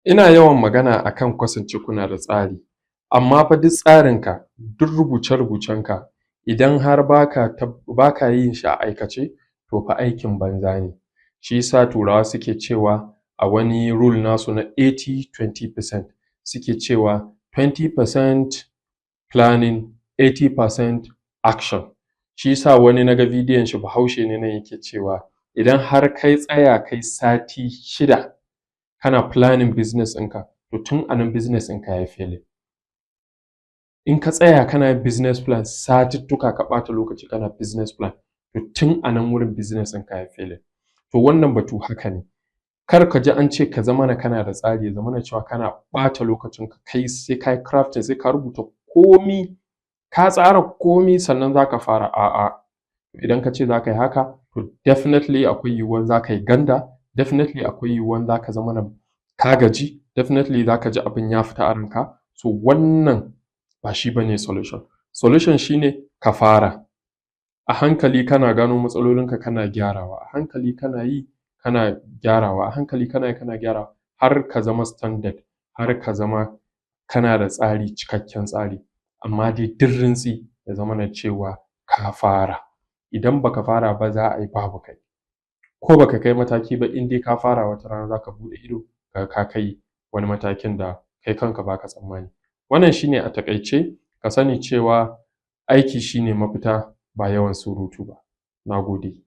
Ina yawan magana akan kasance kuna da tsari, amma fa duk tsarinka, duk rubuce-rubucenka idan har baka yin shi a aikace, to fa aikin banza ne. Shi yasa Turawa suke cewa a wani rule nasu na 80-20% suke cewa 20% planning, 80% action. Shi yasa wani naga bidiyon shi Bahaushe ne nan yake cewa idan har kai tsaya kai sati 6 kana planning business ɗinka, to tun anan business ɗinka yayi failing. In ka tsaya kana yin business plan satuttuka ka ɓata lokaci kana business plan, to tun anan wurin business ɗinka yayi failing. To wannan batu haka ne. Kar ka ji an ce ka zamana kana da tsari, ya zamana cewa kana ɓata lokacinka kai sai ka yi crafting, sai ka rubuta komi, ka tsara komi sannan za ka fara. A'a, idan ka ce za ka yi haka, to definitely akwai yiwuwar za ka yi ganda, definitely akwai yiwuwar za ka zamana ka gaji, definitely za ka ji abin ya fita a ranka. So wannan ba shi bane solution. Solution shine ka fara. A hankali kana gano matsalolinka kana gyarawa, a hankali kana yi kana gyarawa, a hankali kana yi kana gyarawa har ka zama standard, har ka zama kana da tsari, cikakken tsari. Amma dai duk rintsi ya zamana cewa ka fara. Idan baka fara ba za a yi babu kai. Ko baka kai mataki ba in dai ka fara wata rana za ka buɗe ido ka kai wani matakin da kai kanka baka tsammani. Wannan shine a taƙaice, ka sani cewa aiki shine mafita ba yawan surutu ba. Na gode.